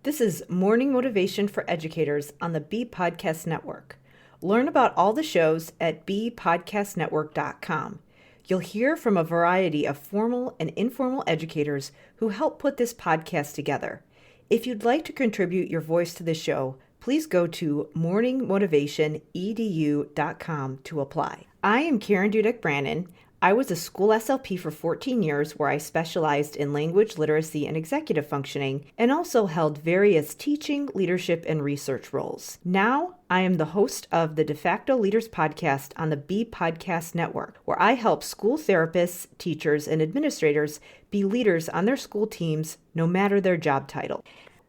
This is Morning Motivation for Educators on the B Podcast Network. Learn about all the shows at bpodcastnetwork.com. You'll hear from a variety of formal and informal educators who help put this podcast together. If you'd like to contribute your voice to the show, please go to morningmotivationedu.com to apply. I am Karen Dudek-Brannan. I was a school SLP for 14 years where I specialized in language literacy and executive functioning and also held various teaching, leadership, and research roles. Now, I am the host of the Facto Leaders Podcast on the B Podcast Network, where I help school therapists, teachers, and administrators be leaders on their school teams, no matter their job title.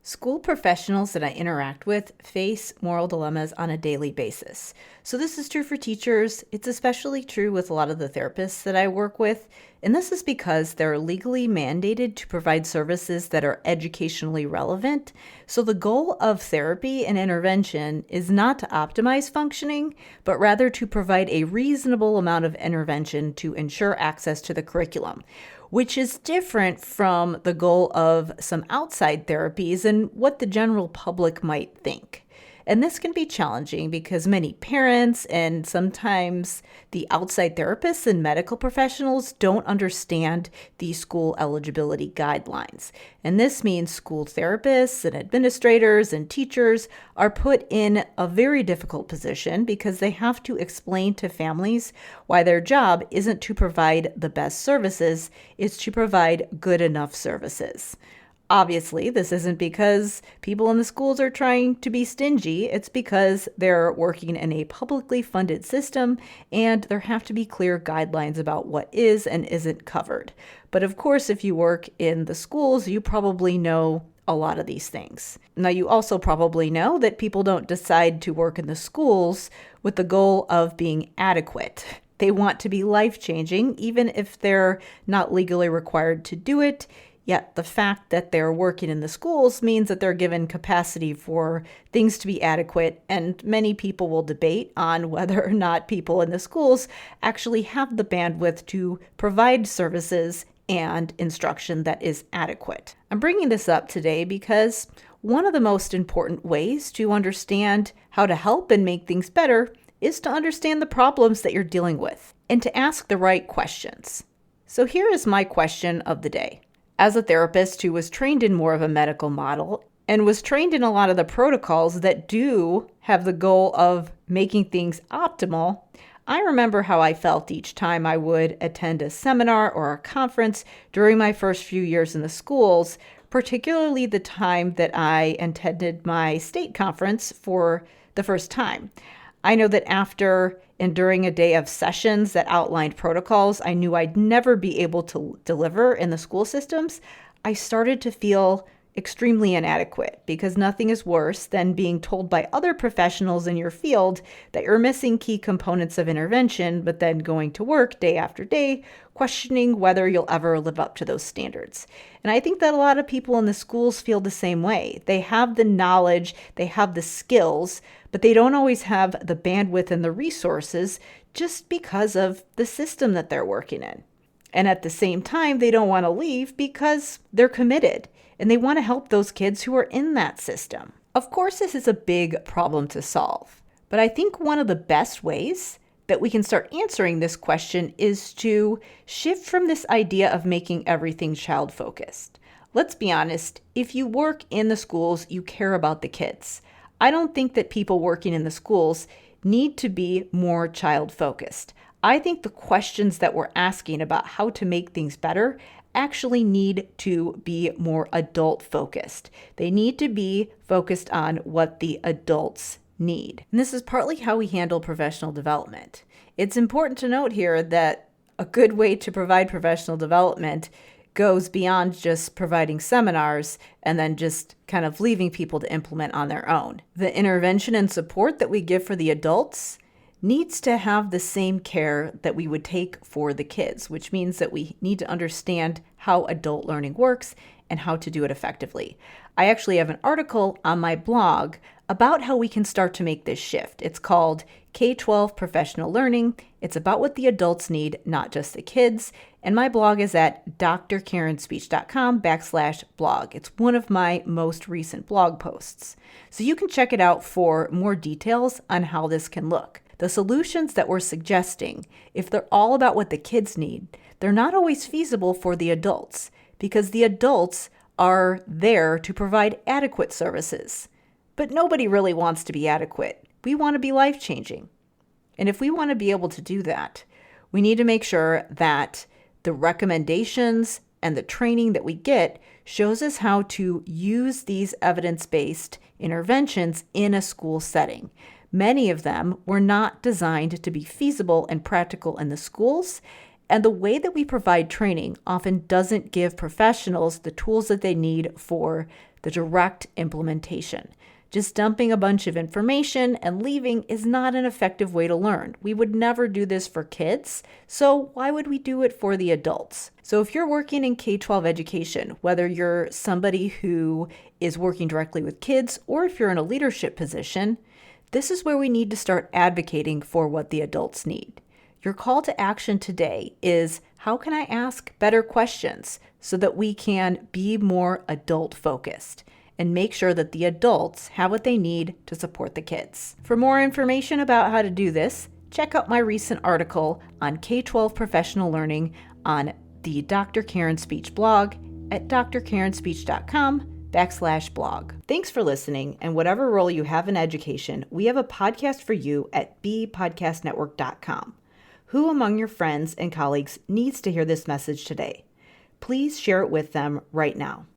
School professionals that I interact with face moral dilemmas on a daily basis. So this is true for teachers. It's especially true with a lot of the therapists that I work with. And this is because they're legally mandated to provide services that are educationally relevant. So the goal of therapy and intervention is not to optimize functioning, but rather to provide a reasonable amount of intervention to ensure access to the curriculum, which is different from the goal of some outside therapies and what the general public might think. And this can be challenging because many parents and sometimes the outside therapists and medical professionals don't understand the school eligibility guidelines. And this means school therapists and administrators and teachers are put in a very difficult position because they have to explain to families why their job isn't to provide the best services, it's to provide good enough services. Obviously, this isn't because people in the schools are trying to be stingy. It's because they're working in a publicly funded system and there have to be clear guidelines about what is and isn't covered. But of course, if you work in the schools, you probably know a lot of these things. Now, you also probably know that people don't decide to work in the schools with the goal of being adequate. They want to be life-changing, even if they're not legally required to do it. Yet the fact that they're working in the schools means that they're given capacity for things to be adequate, and many people will debate on whether or not people in the schools actually have the bandwidth to provide services and instruction that is adequate. I'm bringing this up today because one of the most important ways to understand how to help and make things better is to understand the problems that you're dealing with and to ask the right questions. So here is my question of the day. As a therapist who was trained in more of a medical model and was trained in a lot of the protocols that do have the goal of making things optimal, I remember how I felt each time I would attend a seminar or a conference during my first few years in the schools, particularly the time that I attended my state conference for the first time. I know that after and during a day of sessions that outlined protocols I knew I'd never be able to deliver in the school systems, I started to feel extremely inadequate because nothing is worse than being told by other professionals in your field that you're missing key components of intervention, but then going to work day after day, questioning whether you'll ever live up to those standards. And I think that a lot of people in the schools feel the same way. They have the knowledge, they have the skills, but they don't always have the bandwidth and the resources just because of the system that they're working in. And at the same time, they don't want to leave because they're committed and they want to help those kids who are in that system. Of course, this is a big problem to solve, but I think one of the best ways that we can start answering this question is to shift from this idea of making everything child-focused. Let's be honest, if you work in the schools, you care about the kids. I don't think that people working in the schools need to be more child-focused. I think the questions that we're asking about how to make things better actually need to be more adult-focused. They need to be focused on what the adults need. And this is partly how we handle professional development. It's important to note here that a good way to provide professional development goes beyond just providing seminars and then just kind of leaving people to implement on their own. The intervention and support that we give for the adults needs to have the same care that we would take for the kids, which means that we need to understand how adult learning works and how to do it effectively. I actually have an article on my blog about how we can start to make this shift. It's called K-12 Professional Learning. It's about what the adults need, not just the kids. And my blog is at drkarenspeech.com/blog. It's one of my most recent blog posts. So you can check it out for more details on how this can look. The solutions that we're suggesting, if they're all about what the kids need, they're not always feasible for the adults because the adults are there to provide adequate services. But nobody really wants to be adequate. We want to be life-changing. And if we want to be able to do that, we need to make sure that the recommendations and the training that we get shows us how to use these evidence-based interventions in a school setting. Many of them were not designed to be feasible and practical in the schools, and the way that we provide training often doesn't give professionals the tools that they need for the direct implementation. Just dumping a bunch of information and leaving is not an effective way to learn. We would never do this for kids, so why would we do it for the adults? So if you're working in K-12 education, whether you're somebody who is working directly with kids or if you're in a leadership position, this is where we need to start advocating for what the adults need. Your call to action today is, how can I ask better questions so that we can be more adult-focused and make sure that the adults have what they need to support the kids? For more information about how to do this, check out my recent article on K-12 professional learning on the Dr. Karen Speech blog at drkarenspeech.com/blog. Thanks for listening, and whatever role you have in education, we have a podcast for you at bpodcastnetwork.com. Who among your friends and colleagues needs to hear this message today? Please share it with them right now.